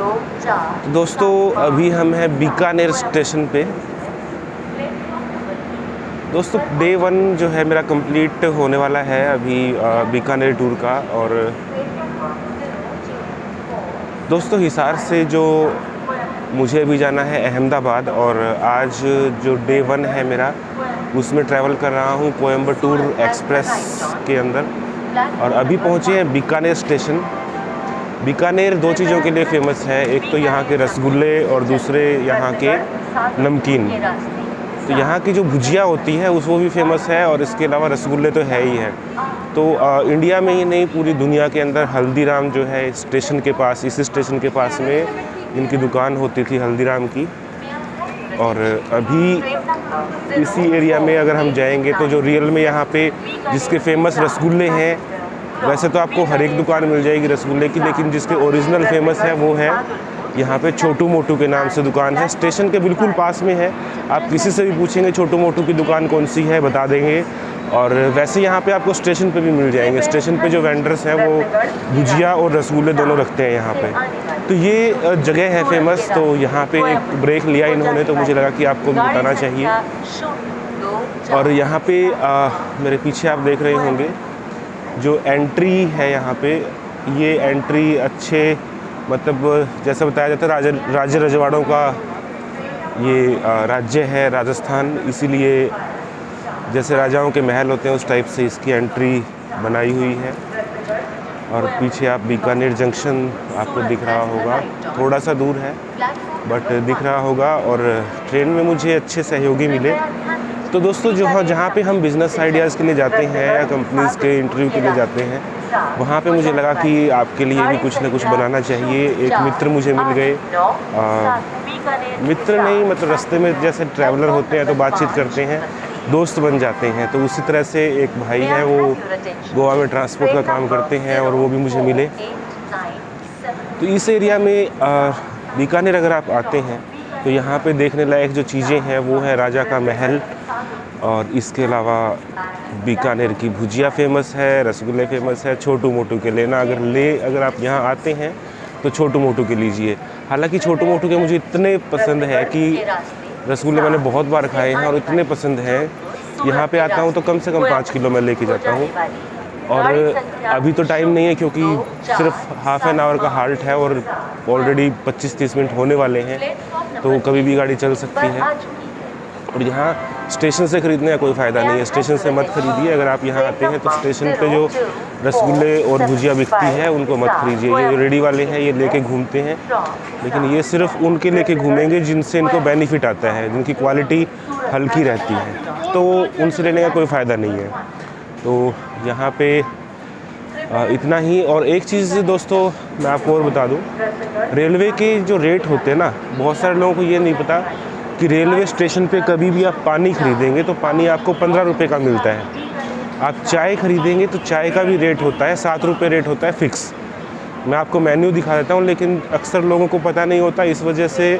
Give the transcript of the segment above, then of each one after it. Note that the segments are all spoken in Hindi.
तो दोस्तों अभी हम हैं बीकानेर स्टेशन पे। दोस्तों डे 1 जो है मेरा कंप्लीट होने वाला है अभी बीकानेर टूर का। और दोस्तों हिसार से जो मुझे अभी जाना है अहमदाबाद, और आज जो डे 1 है मेरा उसमें ट्रैवल कर रहा हूँ कोयम्बटूर एक्सप्रेस के अंदर। और अभी पहुँचे हैं बीकानेर स्टेशन। बीकानेर दो चीज़ों के लिए फ़ेमस है, एक तो यहाँ के रसगुल्ले और दूसरे यहाँ के नमकीन। तो यहाँ की जो भुजिया होती है वो भी फेमस है, और इसके अलावा रसगुल्ले तो है ही है। तो इंडिया में ही नहीं पूरी दुनिया के अंदर हल्दीराम जो है स्टेशन के पास, इसी स्टेशन के पास में इनकी दुकान होती थी हल्दीराम की। और अभी इसी एरिया में अगर हम जाएंगे तो जो रियल में यहाँ पे जिसके फेमस रसगुल्ले हैं, वैसे तो आपको हर एक दुकान मिल जाएगी रसगुल्ले की, लेकिन जिसके ओरिजिनल फेमस है वो है यहाँ पे छोटू मोटू के नाम से दुकान है। स्टेशन के बिल्कुल पास में है। आप किसी से भी पूछेंगे छोटू मोटू की दुकान कौन सी है बता देंगे। और वैसे यहाँ पे आपको स्टेशन पे भी मिल जाएंगे। स्टेशन पे जो वेंडर्स हैं वो भुजिया और रसगुल्ले दोनों रखते हैं यहाँ पे। तो ये जगह है फेमस। तो यहाँ पे एक ब्रेक लिया इन्होंने, तो मुझे लगा कि आपको भी बताना चाहिए। और यहाँ पे मेरे पीछे आप देख रहे होंगे जो एंट्री है यहाँ पे, ये एंट्री अच्छे मतलब जैसे बताया जाता है राज्य रजवाड़ों का ये राज्य है राजस्थान, इसीलिए जैसे राजाओं के महल होते हैं उस टाइप से इसकी एंट्री बनाई हुई है। और पीछे आप बीकानेर जंक्शन आपको दिख रहा होगा, थोड़ा सा दूर है बट दिख रहा होगा। और ट्रेन में मुझे अच्छे सहयोगी मिले। तो दोस्तों जहाँ पे हम बिज़नेस आइडियाज़ के लिए जाते हैं या कंपनीज़ के इंटरव्यू के लिए जाते हैं, वहाँ पे मुझे लगा कि आपके लिए भी कुछ ना कुछ बनाना चाहिए। एक मित्र मुझे मिल गए, मित्र नहीं मतलब रास्ते में जैसे ट्रैवलर होते हैं तो बातचीत करते हैं, दोस्त बन जाते हैं। तो उसी तरह से एक भाई है, वो गोवा में ट्रांसपोर्ट का काम करते हैं और वो भी मुझे मिले। तो इस एरिया में बीकानेर अगर आप आते हैं तो यहाँ पे देखने लायक जो चीज़ें हैं वो है राजा का महल, और इसके अलावा बीकानेर की भुजिया फेमस है, रसगुल्ले फेमस है। छोटू मोटू के लेना अगर आप यहाँ आते हैं तो छोटू मोटू के लीजिए। हालांकि छोटू मोटू के मुझे इतने पसंद है कि रसगुल्ले मैंने बहुत बार खाए हैं और इतने पसंद हैं, यहाँ पे आता हूँ तो कम से कम 5 किलो मैं लेके जाता हूँ। और अभी तो टाइम नहीं है क्योंकि सिर्फ हाफ एन आवर का हाल्ट है और ऑलरेडी 25-30 मिनट होने वाले हैं, तो कभी भी गाड़ी चल सकती है। और यहाँ स्टेशन से ख़रीदने का कोई फ़ायदा नहीं है, स्टेशन से मत खरीदिए। अगर आप यहाँ आते हैं तो स्टेशन पे जो रसगुल्ले और भुजिया बिकती है उनको मत खरीदिए। ये जो रेडी वाले हैं ये लेके घूमते हैं, लेकिन ये सिर्फ उनके लेके घूमेंगे जिनसे इनको बेनिफिट आता है, जिनकी क्वालिटी हल्की रहती है, तो उनसे लेने का कोई फ़ायदा नहीं है। तो यहाँ पे इतना ही। और एक चीज़ दोस्तों मैं आपको और बता दूँ, रेलवे के जो रेट होते हैं ना, बहुत सारे लोगों को ये नहीं पता कि रेलवे स्टेशन पे कभी भी आप पानी खरीदेंगे तो पानी आपको 15 रुपये का मिलता है। आप चाय खरीदेंगे तो चाय का भी रेट होता है 7 रुपये रेट होता है फ़िक्स। मैं आपको मेन्यू दिखा देता हूँ, लेकिन अक्सर लोगों को पता नहीं होता, इस वजह से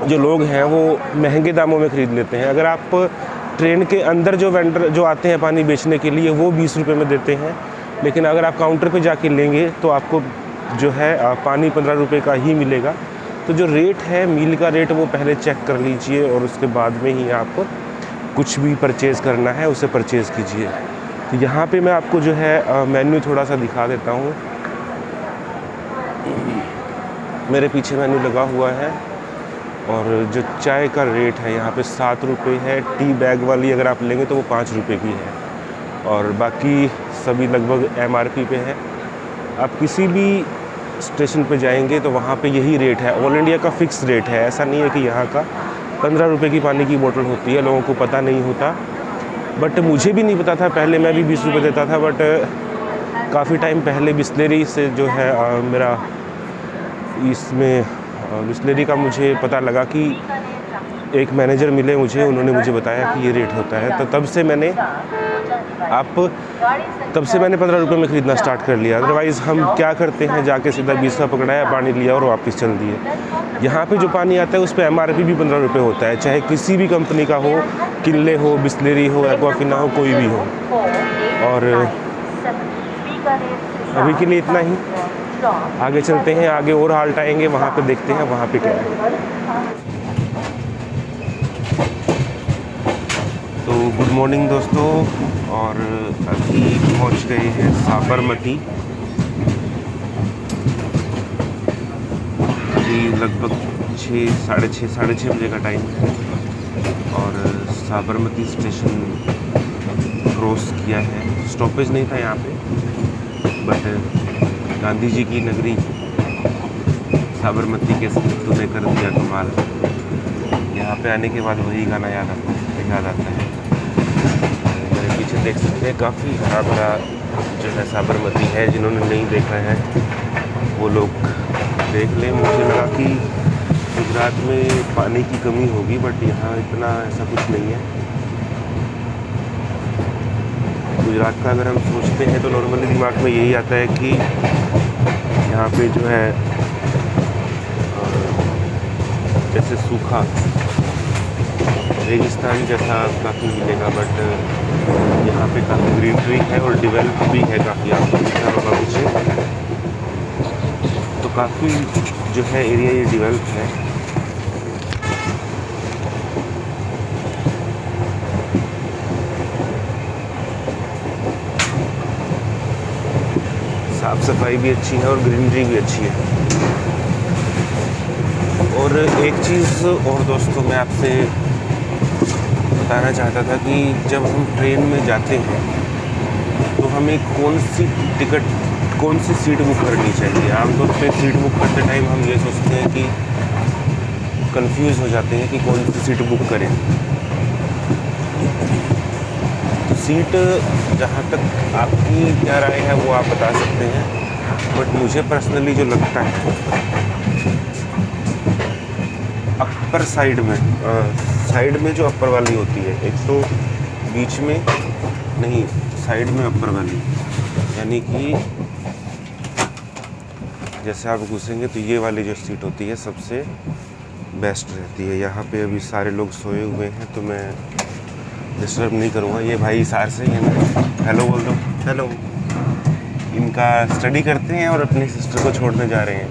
जो लोग हैं वो महंगे दामों में ख़रीद लेते हैं। अगर आप ट्रेन के अंदर जो वेंडर जो आते हैं पानी बेचने के लिए वो 20 रुपये में देते हैं, लेकिन अगर आप काउंटर पे जाके लेंगे तो आपको जो है पानी 15 रुपये का ही मिलेगा। तो जो रेट है मील का रेट वो पहले चेक कर लीजिए और उसके बाद में ही आप कुछ भी परचेज़ करना है उसे परचेज़ कीजिए। तो यहाँ पे मैं आपको जो है मेन्यू थोड़ा सा दिखा देता हूँ। मेरे पीछे मेन्यू लगा हुआ है, और जो चाय का रेट है यहाँ पे 7 रुपये है। टी बैग वाली अगर आप लेंगे तो वो 5 रुपये की है, और बाकी सभी लगभग MRP पे है। आप किसी भी स्टेशन पे जाएंगे तो वहाँ पे यही रेट है, ऑल इंडिया का फ़िक्स रेट है। ऐसा नहीं है कि यहाँ का 15 रुपये की पानी की बोतल होती है, लोगों को पता नहीं होता। बट मुझे भी नहीं पता था, पहले मैं भी 20 रुपये देता था, बट काफ़ी टाइम पहले बिस्लेरी से जो है मेरा इसमें बिस्लेरी का मुझे पता लगा कि एक मैनेजर मिले मुझे, उन्होंने मुझे बताया कि ये रेट होता है। तो तब से मैंने 15 रुपये में ख़रीदना स्टार्ट कर लिया। अदरवाइज़ हम क्या करते हैं, जाके सीधा 20 का पकड़ाया, पानी लिया और वापस चल दिए। यहाँ पे जो पानी आता है उस पर MRP भी 15 रुपये होता है, चाहे किसी भी कंपनी का हो, किनले हो, बिस्लेरी हो, एक्वाफिना हो, कोई भी हो। और अभी के लिए इतना ही। आगे चलते हैं, आगे और हाल्ट आएंगे, वहाँ पे देखते हैं वहाँ पे क्या है। तो गुड मॉर्निंग दोस्तों, और अभी पहुँच गए हैं साबरमती। अभी लगभग 6 बजे का टाइम है और साबरमती स्टेशन क्रॉस किया है। स्टॉपेज नहीं था यहाँ पे, बट गांधी जी की नगरी साबरमती के साथ तूने कर दिया कमाल। यहाँ पे आने के बाद वही गाना याद आता है। मेरे पीछे देख सकते हैं काफ़ी हरा भरा जो है साबरमती है। जिन्होंने नहीं देखा है वो लोग देख लें। मुझे लगा कि गुजरात में पानी की कमी होगी, बट यहाँ इतना ऐसा कुछ नहीं है। गुजरात का अगर हम सोचते हैं तो नॉर्मली दिमाग में यही आता है कि यहाँ पे जो है जैसे सूखा रेगिस्तान जैसा काफ़ी मिलेगा, बट यहाँ पे काफ़ी ग्रीनरी है और डेवलप भी है काफ़ी। आपको दिखा होगा मुझे, तो काफ़ी जो है एरिया ये डेवलप है। साफ़ सफाई भी अच्छी है और ग्रीनरी भी अच्छी है। और एक चीज़ और दोस्तों मैं आपसे बताना चाहता था कि जब हम ट्रेन में जाते हैं तो हमें कौन सी सीट बुक करनी चाहिए। आमतौर पे सीट बुक करते टाइम हम ये सोचते हैं कि कंफ्यूज हो जाते हैं कि कौन सी सीट बुक करें। तो सीट जहाँ तक आपकी क्या राय है वो आप बता सकते हैं, बट मुझे पर्सनली जो लगता है अपर साइड में जो अपर वाली होती है, एक तो बीच में नहीं, साइड में अपर वाली, यानी कि जैसे आप घुसेंगे तो ये वाली जो सीट होती है सबसे बेस्ट रहती है। यहाँ पे अभी सारे लोग सोए हुए हैं तो मैं डिस्टर्ब नहीं करूँगा। ये भाई सार से है ना, हेलो बोल दो, हेलो। इनका स्टडी करते हैं और अपनी सिस्टर को छोड़ने जा रहे हैं।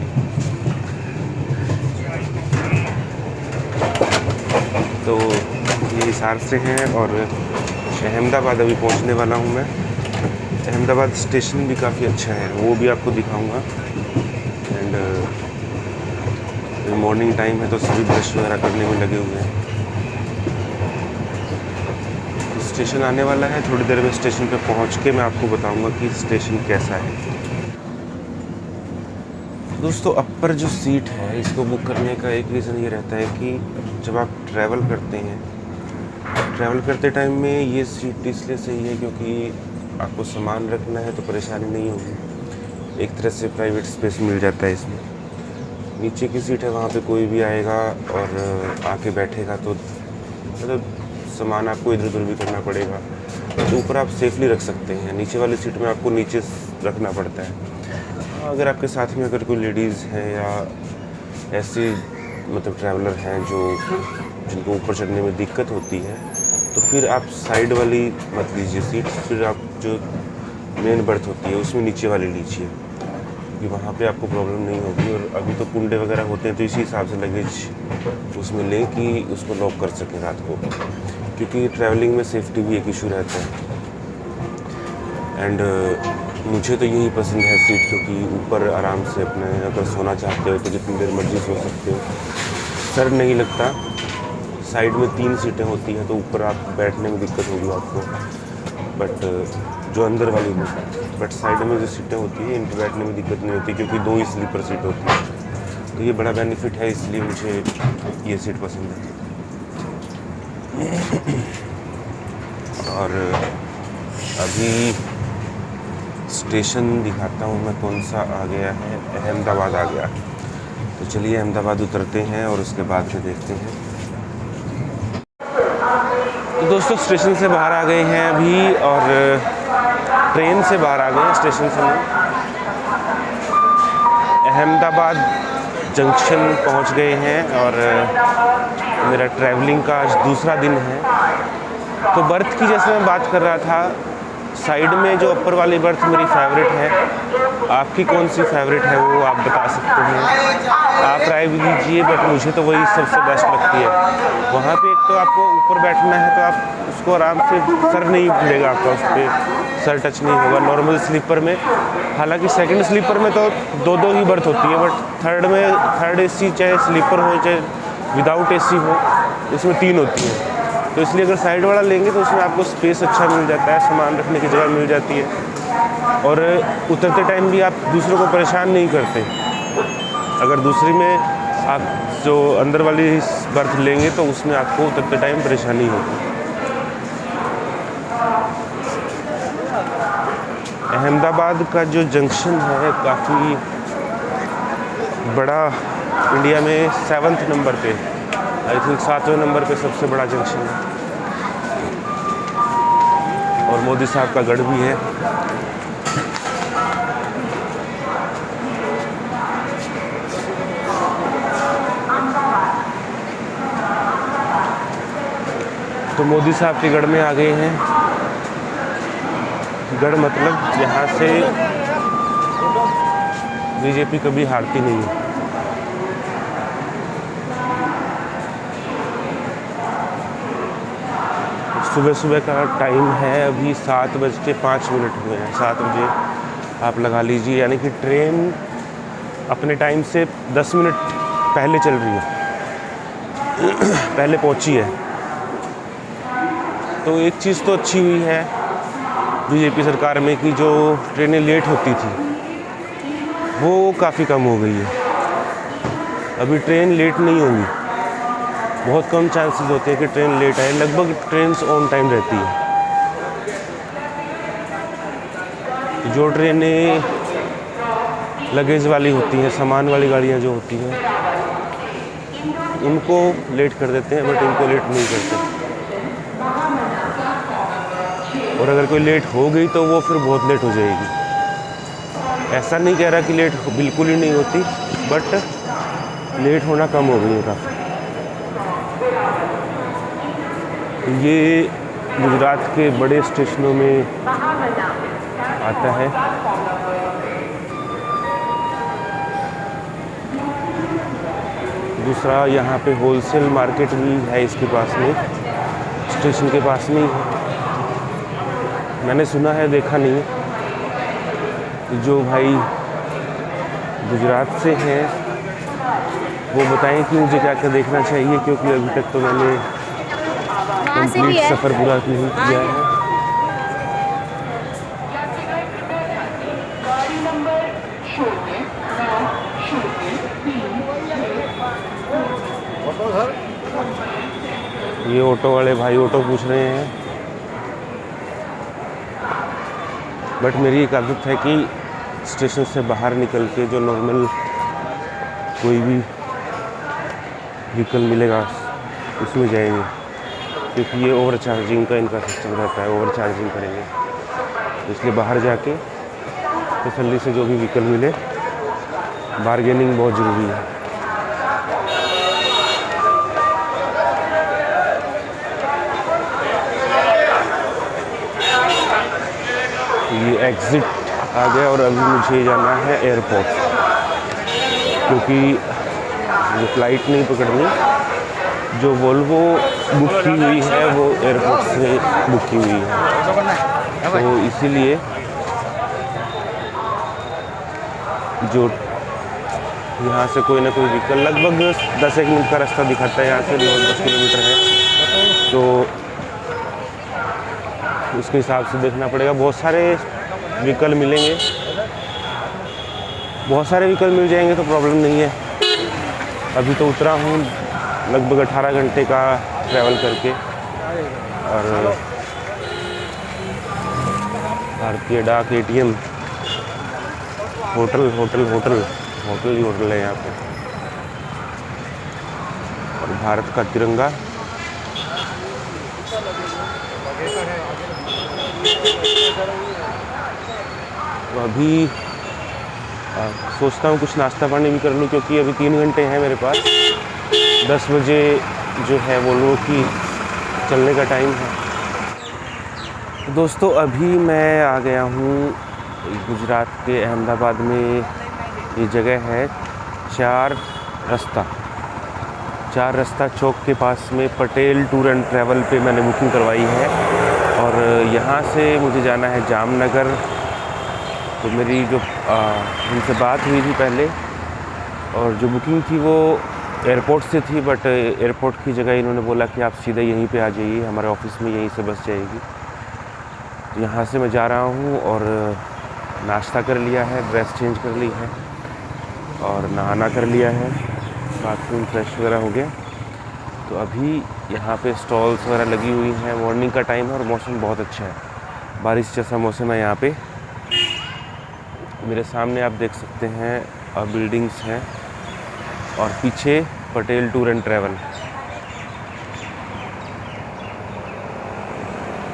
तो ये हिसार से हैं और अहमदाबाद अभी पहुंचने वाला हूं मैं। अहमदाबाद स्टेशन भी काफ़ी अच्छा है, वो भी आपको दिखाऊंगा। एंड मॉर्निंग टाइम है तो सभी ब्रश वगैरह करने में लगे हुए हैं। तो स्टेशन आने वाला है, थोड़ी देर में स्टेशन पे पहुंच के मैं आपको बताऊंगा कि स्टेशन कैसा है। दोस्तों अपर जो सीट है इसको बुक करने का एक रीज़न ये रहता है कि जब आप ट्रैवल करते टाइम में ये सीट इसलिए सही है क्योंकि आपको सामान रखना है तो परेशानी नहीं होगी। एक तरह से प्राइवेट स्पेस मिल जाता है इसमें। नीचे की सीट है, वहाँ पे कोई भी आएगा और आके बैठेगा तो मतलब सामान आपको इधर उधर भी करना पड़ेगा। तो ऊपर आप सेफली रख सकते हैं, नीचे वाली सीट में आपको नीचे रखना पड़ता है। अगर आपके साथ में अगर कोई लेडीज़ है या ऐसे मतलब ट्रैवलर हैं जिनको ऊपर चढ़ने में दिक्कत होती है तो फिर आप साइड वाली मत लीजिए सीट, फिर आप जो मेन बर्थ होती है उसमें नीचे वाली लीजिए, क्योंकि वहाँ पे आपको प्रॉब्लम नहीं होगी। और अभी तो कुंडे वगैरह होते हैं तो इसी हिसाब से लगेज उसमें लें कि उसको लॉक कर सकें रात को, क्योंकि ट्रैवलिंग में सेफ्टी भी एक इशू रहता है। एंड मुझे तो यही पसंद है सीट, क्योंकि ऊपर आराम से अपने अगर सोना चाहते हो तो जितनी देर मर्जी सो सकते हो, सर नहीं लगता। साइड में 3 सीटें होती हैं तो ऊपर आप बैठने में दिक्कत होगी आपको, बट जो अंदर वाली में, बट साइड में जो सीटें होती हैं इन पर बैठने में दिक्कत नहीं होती क्योंकि 2 ही स्लीपर सीट होती है। तो ये बड़ा बेनिफिट है, इसलिए मुझे ये सीट पसंद है। और अभी स्टेशन दिखाता हूँ मैं कौन सा आ गया है, अहमदाबाद आ गया। तो चलिए अहमदाबाद उतरते हैं और उसके बाद में देखते हैं। तो दोस्तों स्टेशन से बाहर आ गए हैं अभी, और ट्रेन से बाहर आ गए हैं स्टेशन से। अहमदाबाद जंक्शन पहुंच गए हैं और मेरा ट्रैवलिंग का आज दूसरा दिन है। तो बर्थ की जैसे मैं बात कर रहा था, साइड में जो अपर वाली बर्थ मेरी फेवरेट है। आपकी कौन सी फेवरेट है वो आप बता सकते हैं, आप राय भी दीजिए, बट मुझे तो वही सबसे बेस्ट लगती है। वहाँ पे एक तो आपको ऊपर बैठना है तो आप उसको आराम से, सर नहीं भिड़ेगा आपका, उस पर सर टच नहीं होगा। नॉर्मल स्लीपर में, हालांकि सेकंड स्लीपर में तो दो ही बर्थ होती है, बट थर्ड AC चाहे स्लीपर हो चाहे विदाउट AC हो, उसमें 3 होती है। तो इसलिए अगर साइड वाला लेंगे तो उसमें आपको स्पेस अच्छा मिल जाता है, सामान रखने की जगह मिल जाती है, और उतरते टाइम भी आप दूसरों को परेशान नहीं करते। अगर दूसरी में आप जो अंदर वाली बर्थ लेंगे तो उसमें आपको उतरते टाइम परेशानी होगी। अहमदाबाद का जो जंक्शन है काफ़ी बड़ा, इंडिया में 7th नंबर पे, आई थिंक 7वें नंबर पे सबसे बड़ा जंक्शन है, और मोदी साहब का गढ़ भी है। तो मोदी साहब के गढ़ में आ गए हैं। गढ़ मतलब यहाँ से बीजेपी कभी हारती नहीं है। सुबह सुबह का टाइम है, अभी 7:05 हुए हैं। 7 बजे आप लगा लीजिए, यानी कि ट्रेन अपने टाइम से 10 मिनट पहले चल रही है, पहले पहुंची है। तो एक चीज़ तो अच्छी हुई है बीजेपी सरकार में कि जो ट्रेनें लेट होती थी वो काफ़ी कम हो गई है। अभी ट्रेन लेट नहीं होगी, बहुत कम चांसेस होते हैं कि ट्रेन लेट आए, लगभग ट्रेन ऑन टाइम रहती है। जो ट्रेनें लगेज वाली होती हैं, सामान वाली गाड़ियाँ जो होती हैं, उनको लेट कर देते हैं, बट इनको लेट नहीं करते। और अगर कोई लेट हो गई तो वो फिर बहुत लेट हो जाएगी। ऐसा नहीं कह रहा कि लेट बिल्कुल ही नहीं होती, बट लेट होना कम हो गई है काफ़ी। ये गुजरात के बड़े स्टेशनों में आता है। दूसरा, यहाँ पे होलसेल मार्केट भी है इसके पास में, स्टेशन के पास में ही है। मैंने सुना है, देखा नहीं है। जो भाई गुजरात से हैं वो बताएं कि मुझे क्या क्या देखना चाहिए, क्योंकि अभी तक तो मैंने कंप्लीट सफ़र पूरा नहीं किया है। ये ऑटो वाले भाई ऑटो पूछ रहे हैं, बट मेरी एक आदत है कि स्टेशन से बाहर निकल के जो नॉर्मल कोई भी व्हीकल मिलेगा उसमें जाएंगे, क्योंकि ये ओवर चार्जिंग का इनका सिस्टम रहता है, ओवर चार्जिंग करेंगे। इसलिए बाहर जाके तसल्ली से जो भी व्हीकल मिले, बार्गेनिंग बहुत ज़रूरी है। ये एग्ज़िट आ गया और अभी मुझे जाना है एयरपोर्ट, क्योंकि ये फ़्लाइट नहीं पकड़नी, जो वोल्वो बुक की हुई है वो एयरपोर्ट से बुक की हुई है। तो इसीलिए जो यहाँ से कोई ना कोई व्हीकल, लगभग 10-1 मिनट का रास्ता दिखाता है यहाँ से, 10 किलोमीटर है, तो उसके हिसाब से देखना पड़ेगा। बहुत सारे व्हीकल मिलेंगे, बहुत सारे व्हीकल मिल जाएंगे तो प्रॉब्लम नहीं है। अभी तो उतरा हूँ लगभग 18 घंटे का ट्रैवल करके, और भारतीय डाक ATM, होटल ही होटल है यहाँ पे, और भारत का तिरंगा। तो अभी सोचता हूँ कुछ नाश्ता पानी भी कर लूँ, क्योंकि अभी 3 घंटे हैं मेरे पास। 10 बजे जो है वोल्वो की चलने का टाइम है। दोस्तों अभी मैं आ गया हूँ गुजरात के अहमदाबाद में। ये जगह है चार रास्ता चौक के पास में पटेल टूर एंड ट्रैवल पे मैंने बुकिंग करवाई है और यहाँ से मुझे जाना है जामनगर। तो मेरी जो उनसे बात हुई थी पहले और जो बुकिंग थी वो एयरपोर्ट से थी, बट एयरपोर्ट की जगह इन्होंने बोला कि आप सीधे यहीं पे आ जाइए, हमारे ऑफिस में यहीं से बस जाएगी। तो यहाँ से मैं जा रहा हूँ और नाश्ता कर लिया है, ड्रेस चेंज कर ली है और नहाना कर लिया है, बाथरूम फ्रेश वगैरह हो गया। तो अभी यहाँ पे स्टॉल्स वगैरह लगी हुई हैं। मॉर्निंग का टाइम है और मौसम बहुत अच्छा है, बारिश जैसा मौसम है यहाँ पे। मेरे सामने आप देख सकते हैं बिल्डिंग्स हैं और पीछे पटेल टूर एंड ट्रैवल।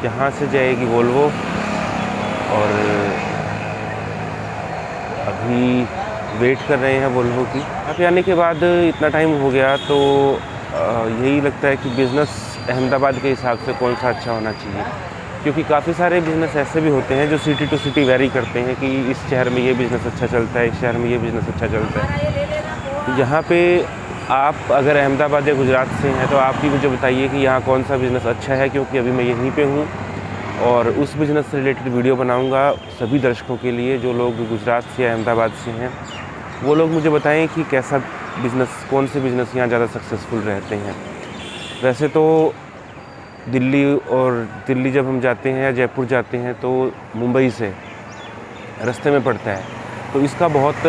यहाँ से जाएगी वोल्वो और अभी वेट कर रहे हैं वोल्वो की। अब आने के बाद इतना टाइम हो गया तो यही लगता है कि बिज़नेस अहमदाबाद के हिसाब से कौन सा अच्छा होना चाहिए, क्योंकि काफ़ी सारे बिज़नेस ऐसे भी होते हैं जो सिटी टू सिटी वेरी करते हैं कि इस शहर में ये बिज़नेस अच्छा चलता है, इस शहर में ये बिज़नेस अच्छा चलता है। यहाँ पे आप अगर अहमदाबाद या गुजरात से हैं तो आप ही मुझे बताइए कि यहाँ कौन सा बिज़नेस अच्छा है, क्योंकि अभी मैं यहीं पे हूँ और उस बिज़नेस से रिलेटेड वीडियो बनाऊँगा सभी दर्शकों के लिए जो लोग गुजरात से या अहमदाबाद से हैं। वो लोग मुझे बताएं कि कैसा बिज़नेस, कौन से बिज़नेस यहाँ ज़्यादा सक्सेसफुल रहते हैं। वैसे तो दिल्ली जब हम जाते हैं या जयपुर जाते हैं तो मुंबई से रास्ते में पड़ता है, तो इसका बहुत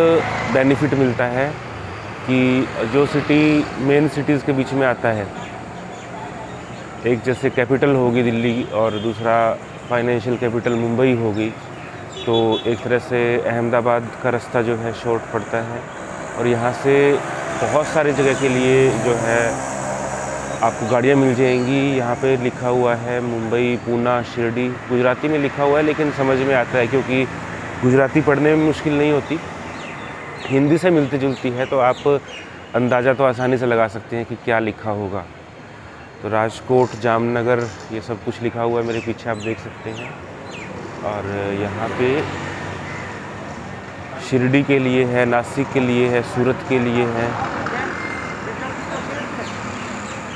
बेनिफिट मिलता है कि जो सिटी मेन सिटीज़ के बीच में आता है, एक जैसे कैपिटल होगी दिल्ली और दूसरा फाइनेंशियल कैपिटल मुंबई होगी, तो एक तरह से अहमदाबाद का रास्ता जो है शॉर्ट पड़ता है और यहाँ से बहुत सारी जगह के लिए जो है आपको गाड़ियाँ मिल जाएंगी। यहाँ पे लिखा हुआ है मुंबई, पूना, शिरडी, गुजराती में लिखा हुआ है लेकिन समझ में आता है क्योंकि गुजराती पढ़ने में मुश्किल नहीं होती, हिंदी से मिलती जुलती है, तो आप अंदाज़ा तो आसानी से लगा सकते हैं कि क्या लिखा होगा। तो राजकोट, जामनगर ये सब कुछ लिखा हुआ है मेरे पीछे, आप देख सकते हैं। और यहाँ पे शिरडी के लिए है, नासिक के लिए है, सूरत के लिए है,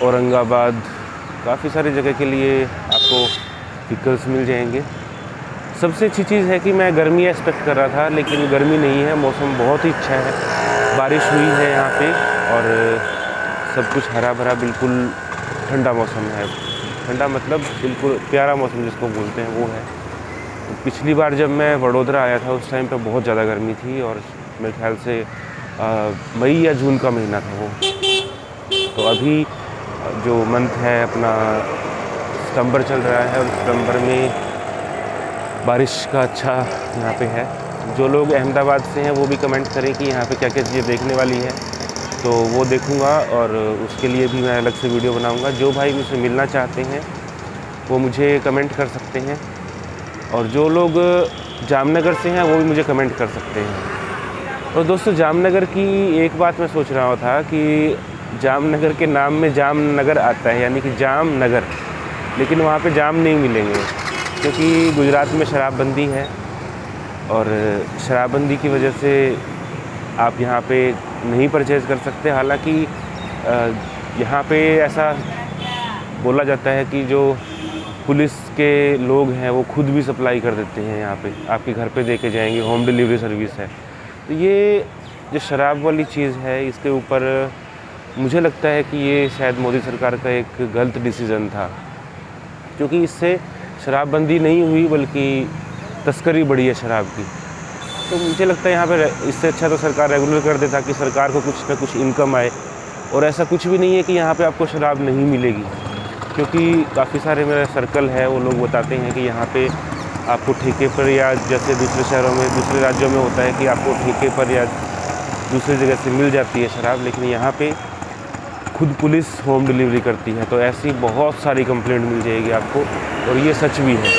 औरंगाबाद, काफ़ी सारी जगह के लिए आपको व्हीकल्स मिल जाएंगे। सबसे अच्छी चीज़ है कि मैं गर्मी एक्सपेक्ट कर रहा था लेकिन गर्मी नहीं है, मौसम बहुत ही अच्छा है, बारिश हुई है यहाँ पे और सब कुछ हरा भरा, बिल्कुल ठंडा मौसम है। ठंडा मतलब बिल्कुल प्यारा मौसम जिसको बोलते हैं वो है। पिछली बार जब मैं वडोदरा आया था उस टाइम पे बहुत ज़्यादा गर्मी थी और मेरे ख्याल से मई या जून का महीना था वो। तो अभी जो मंथ है अपना सितंबर चल रहा है और सितंबर में बारिश का अच्छा यहाँ पे है। जो लोग अहमदाबाद से हैं वो भी कमेंट करें कि यहाँ पे क्या क्या चीज़ें देखने वाली है, तो वो देखूँगा और उसके लिए भी मैं अलग से वीडियो बनाऊँगा। जो भाई मुझसे मिलना चाहते हैं वो मुझे कमेंट कर सकते हैं और जो लोग जामनगर से हैं वो भी मुझे कमेंट कर सकते हैं। तो दोस्तों जामनगर की एक बात मैं सोच रहा था कि जामनगर के नाम में जामनगर आता है, यानी कि जामनगर, लेकिन वहाँ पे जाम नहीं मिलेंगे क्योंकि गुजरात में शराबबंदी है और शराबबंदी की वजह से आप यहाँ पे नहीं परचेज़ कर सकते। हालांकि यहाँ पे ऐसा बोला जाता है कि जो पुलिस के लोग हैं वो खुद भी सप्लाई कर देते हैं, यहाँ पे आपके घर पे दे के जाएंगे, होम डिलीवरी सर्विस है। तो ये जो शराब वाली चीज़ है इसके ऊपर मुझे लगता है कि ये शायद मोदी सरकार का एक गलत डिसीज़न था, क्योंकि इससे शराबबंदी नहीं हुई बल्कि तस्करी बढ़ी है शराब की। तो मुझे लगता है यहाँ पे इससे अच्छा तो सरकार रेगुलर कर दे ताकि सरकार को कुछ ना कुछ इनकम आए। और ऐसा कुछ भी नहीं है कि यहाँ पे आपको शराब नहीं मिलेगी, क्योंकि काफ़ी सारे मेरा सर्कल है वो लोग बताते हैं कि यहाँ पे आपको ठेके पर या जैसे दूसरे शहरों में, दूसरे राज्यों में होता है कि आपको ठेके पर या दूसरी जगह से मिल जाती है शराब, लेकिन यहाँ पे खुद पुलिस होम डिलीवरी करती है। तो ऐसी बहुत सारी कंप्लेंट मिल जाएगी आपको और ये सच भी है।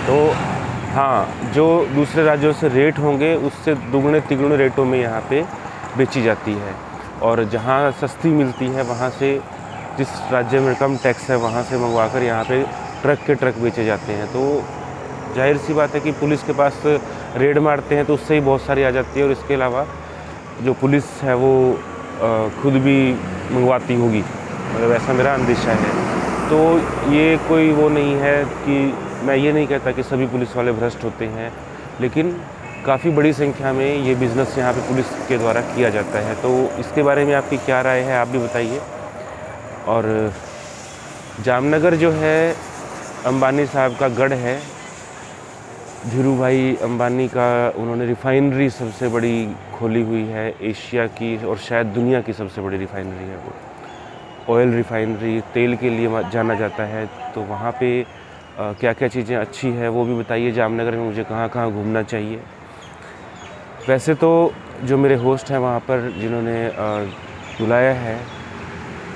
तो हाँ, जो दूसरे राज्यों से रेट होंगे उससे दुगने तिगुने रेटों में यहाँ पे बेची जाती है और जहाँ सस्ती मिलती है वहाँ से, जिस राज्य में कम टैक्स है वहाँ से मंगवा कर यहाँ पे ट्रक के ट्रक बेचे जाते हैं। तो जाहिर सी बात है कि पुलिस के पास रेड मारते हैं तो उससे ही बहुत सारी आ जाती है, और इसके अलावा जो पुलिस है वो खुद भी मंगवाती होगी, मतलब ऐसा मेरा अंदेशा है। तो ये कोई वो नहीं है कि मैं ये नहीं कहता कि सभी पुलिस वाले भ्रष्ट होते हैं, लेकिन काफ़ी बड़ी संख्या में ये बिज़नेस यहाँ पे पुलिस के द्वारा किया जाता है। तो इसके बारे में आपकी क्या राय है, आप भी बताइए। और जामनगर जो है अंबानी साहब का गढ़ है, धीरू भाई अंबानी का, उन्होंने रिफ़ाइनरी सबसे बड़ी खोली हुई है एशिया की, और शायद दुनिया की सबसे बड़ी रिफ़ाइनरी है वो। ऑयल रिफ़ाइनरी, तेल के लिए जाना जाता है। तो वहाँ पे क्या क्या चीज़ें अच्छी है वो भी बताइए। जामनगर में मुझे कहाँ कहाँ घूमना चाहिए। वैसे तो जो मेरे होस्ट हैं वहाँ पर, जिन्होंने बुलाया है,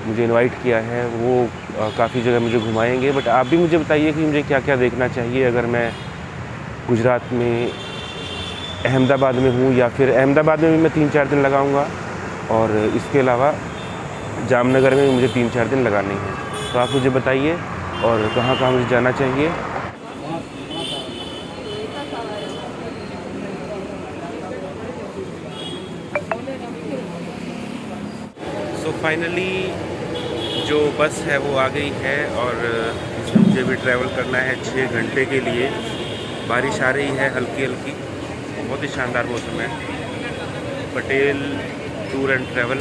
मुझे इनवाइट किया है, वो काफ़ी जगह मुझे घुमाएंगे। बट आप भी मुझे बताइए कि मुझे क्या क्या देखना चाहिए अगर मैं गुजरात में अहमदाबाद में हूँ, या फिर अहमदाबाद में भी मैं 3-4 दिन लगाऊंगा, और इसके अलावा जामनगर में मुझे 3-4 दिन लगाने हैं। तो आप मुझे बताइए और कहाँ कहाँ मुझे जाना चाहिए। सो फाइनली जो बस है वो आ गई है, और इसमें मुझे भी ट्रैवल करना है 6 घंटे के लिए। बारिश आ रही है हल्की हल्की, बहुत ही शानदार मौसम है। Patel tour and travel.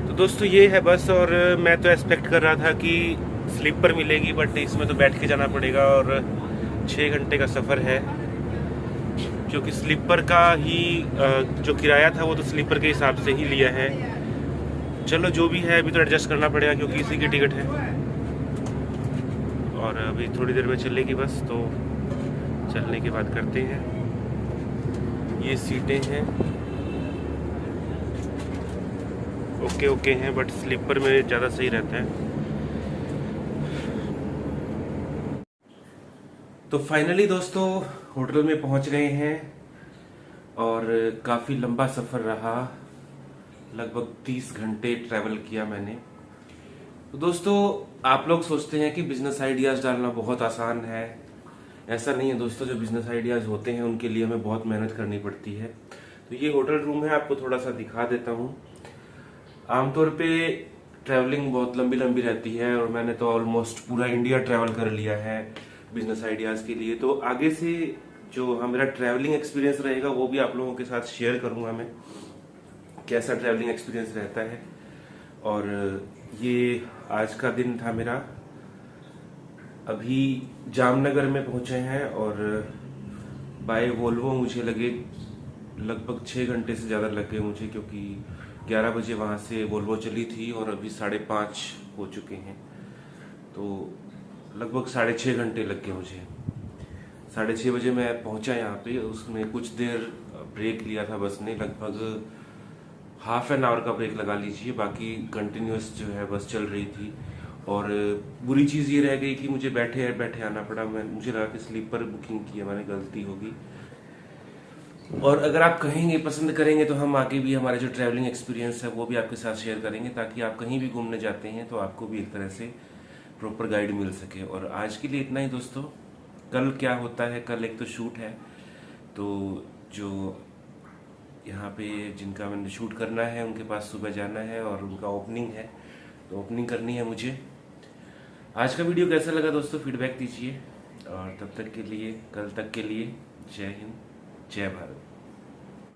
तो दोस्तों ये है बस, और मैं तो एक्सपेक्ट कर रहा था कि स्लीपर मिलेगी, बट इसमें तो बैठ के जाना पड़ेगा, और 6 घंटे का सफ़र है। क्योंकि स्लीपर का ही जो किराया था वो तो स्लीपर के हिसाब से ही लिया है। चलो जो भी है, अभी तो एडजस्ट करना पड़ेगा क्योंकि इसी की टिकट है। और अभी थोड़ी देर में चलेगी बस, तो चलने के बाद करते हैं। ये सीटें हैं ओके हैं, बट स्लीपर में ज़्यादा सही रहता है। तो फाइनली दोस्तों होटल में पहुंच गए हैं, और काफ़ी लंबा सफ़र रहा, लगभग 30 घंटे ट्रैवल किया मैंने। तो दोस्तों आप लोग सोचते हैं कि बिजनेस आइडियाज़ डालना बहुत आसान है। ऐसा नहीं है दोस्तों, जो बिजनेस आइडियाज़ होते हैं उनके लिए हमें बहुत मेहनत करनी पड़ती है। तो ये होटल रूम है, आपको थोड़ा सा दिखा देता हूँ। आमतौर पे ट्रैवलिंग बहुत लंबी लंबी रहती है, और मैंने तो ऑलमोस्ट पूरा इंडिया ट्रैवल कर लिया है बिजनेस आइडियाज़ के लिए। तो आगे से जो मेरा ट्रैवलिंग एक्सपीरियंस रहेगा वो भी आप लोगों के साथ शेयर करूँगा मैं, कैसा ट्रैवलिंग एक्सपीरियंस रहता है। और ये आज का दिन था मेरा। अभी जामनगर में पहुंचे हैं, और बाय वोल्वो मुझे लगे लगभग 6 घंटे से ज़्यादा लग गए मुझे, क्योंकि 11 बजे वहाँ से वोल्वो चली थी और अभी 5:30 हो चुके हैं। तो लगभग 6.5 घंटे लग गए मुझे। 6:30 बजे मैं पहुंचा यहाँ पे। उसमें कुछ देर ब्रेक लिया था बस ने, लगभग हाफ एन आवर का ब्रेक लगा लीजिए, बाकी कंटिन्यूअस जो है बस चल रही थी। और बुरी चीज़ ये रह गई कि मुझे बैठे बैठे आना पड़ा। मुझे लगा कि स्लीपर बुकिंग की है मैंने, गलती होगी। और अगर आप कहेंगे, पसंद करेंगे, तो हम आगे भी हमारे जो ट्रैवलिंग एक्सपीरियंस है वो भी आपके साथ शेयर करेंगे, ताकि आप कहीं भी घूमने जाते हैं तो आपको भी एक तरह से प्रॉपर गाइड मिल सके। और आज के लिए इतना ही दोस्तों। कल क्या होता है, कल एक तो शूट है, तो जो यहाँ पे जिनका मैंने शूट करना है उनके पास सुबह जाना है, और उनका ओपनिंग है, तो ओपनिंग करनी है मुझे। आज का वीडियो कैसा लगा दोस्तों, फीडबैक दीजिए। और तब तक के लिए, कल तक के लिए, जय हिंद, जय भारत।